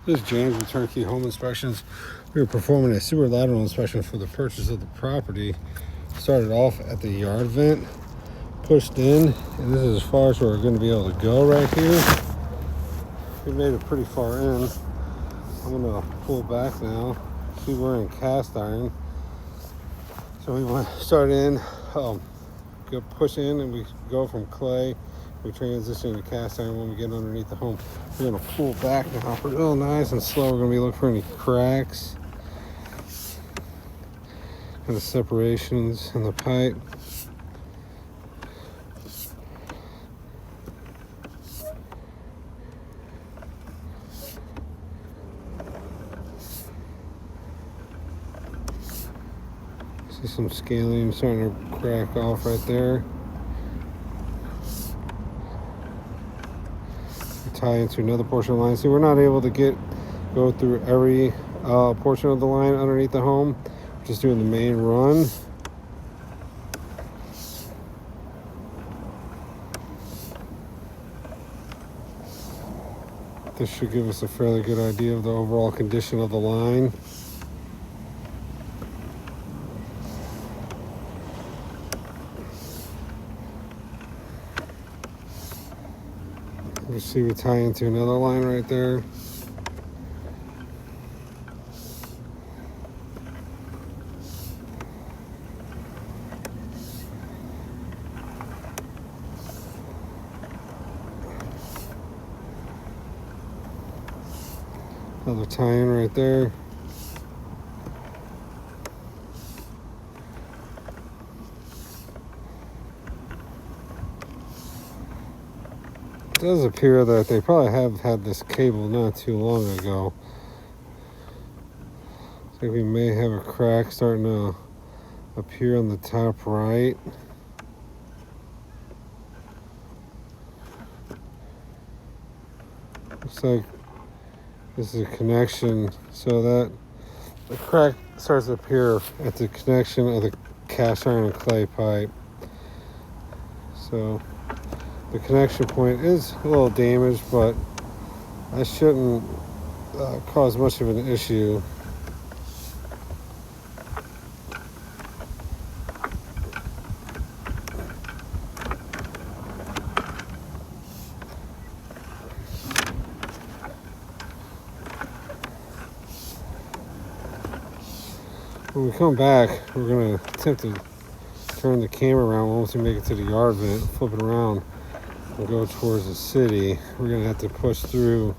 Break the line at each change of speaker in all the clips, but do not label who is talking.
This is James with Turnkey Home Inspections. We are performing a sewer lateral inspection for the purchase of the property. Started off at the yard vent, pushed in, and this is as far as we're going to be able to go right here. We made it pretty far in. I'm going to pull back now. See, we're in cast iron. So we want to start in, push in, and we go from clay. We transition to cast iron when we get underneath the home. We're going to pull back now real nice and slow. We're going to be looking for any cracks, kind of separations in the pipe. See some scaling starting to crack off right there. Tie into another portion of the line. See, we're not able to go through every portion of the line underneath the home. We're just doing the main run. This should give us a fairly good idea of the overall condition of the line. You see we tie into another line right there. Another tie-in right there. It does appear that they probably have had this cable not too long ago. I think we may have a crack starting to appear on the top right. Looks like this is a connection, so that the crack starts to appear at the connection of the cast iron and clay pipe. So the connection point is a little damaged, but that shouldn't cause much of an issue. When we come back, we're going to attempt to turn the camera around once we make it to the yard vent, flip it around, and go towards the city. We're going to have to push through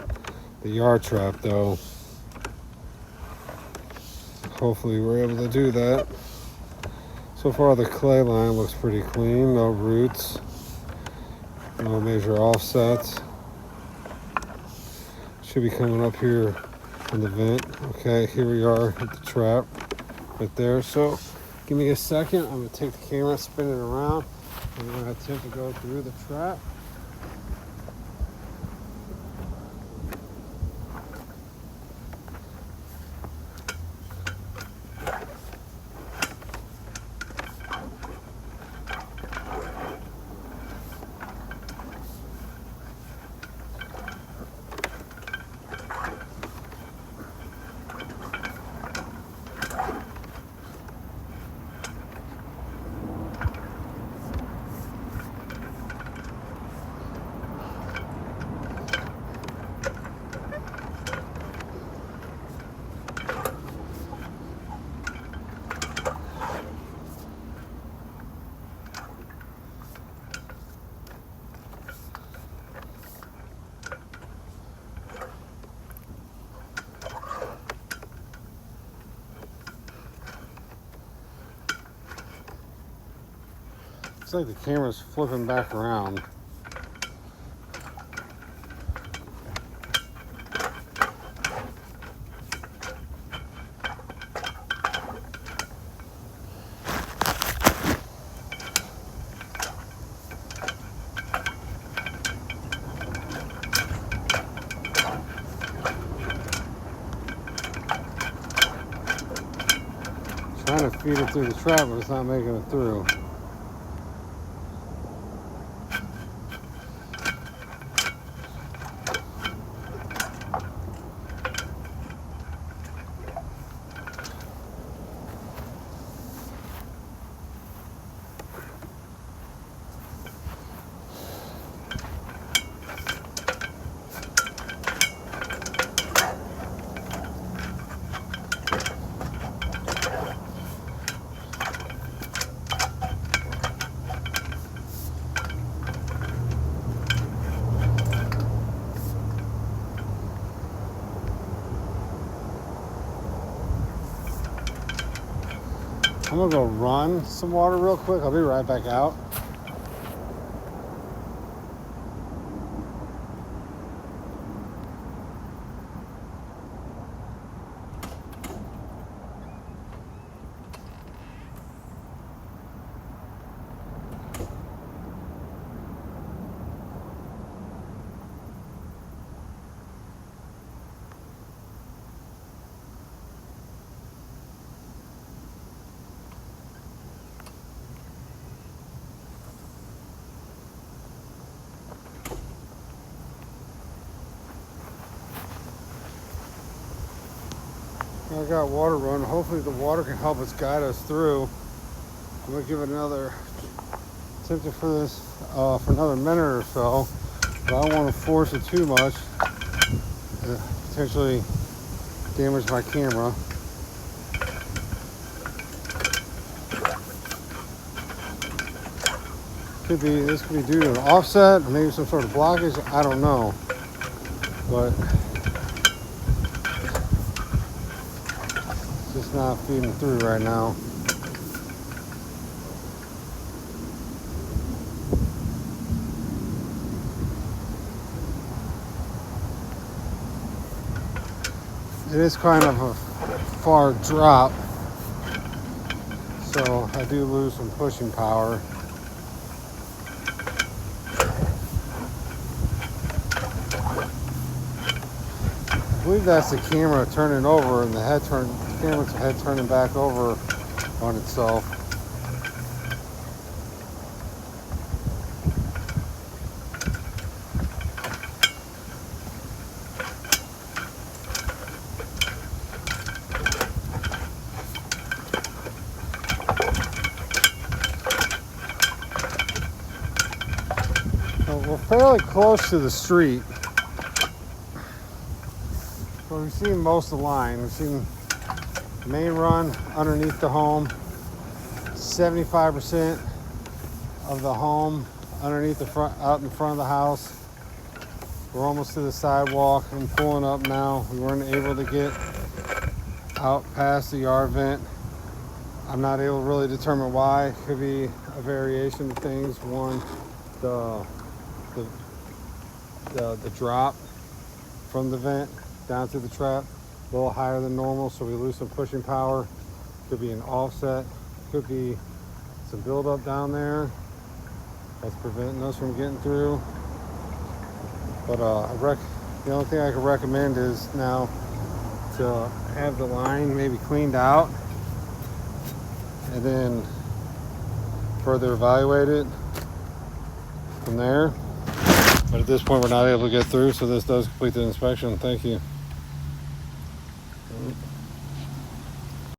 the yard trap, though. Hopefully we're able to do that. So far the clay line looks pretty clean, no roots, no major offsets. Should be coming up here in the vent. Okay, here we are at the trap right there. So give me a second. I'm going to take the camera, spin it around, and we're going to attempt to go through the trap. Looks like the camera's flipping back around. Trying to feed it through the trap, but it's not making it through. I'm gonna go run some water real quick. I'll be right back out. I got water running. Hopefully the water can help us guide us through. I'm gonna give it another attempt for this for another minute or so, but I don't want to force it too much to potentially damage my camera. This could be due to an offset, or maybe some sort of blockage. I don't know, but it's just not feeding through right now. It is kind of a far drop, so I do lose some pushing power. I believe that's the camera turning over and the camera's head turning back over on itself. We're fairly close to the street. So we've seen most of the line. We've seen the main run underneath the home, 75% of the home underneath the front, out in front of the house. We're almost to the sidewalk. I'm pulling up now. We weren't able to get out past the yard vent. I'm not able to really determine why. It could be a variation of things. One, the drop from the vent down to the trap a little higher than normal, so we lose some pushing power. Could be an offset, could be some buildup down there that's preventing us from getting through. But the only thing I could recommend is now to have the line maybe cleaned out and then further evaluate it from there. But at this point, we're not able to get through, so this does complete the inspection. Thank you.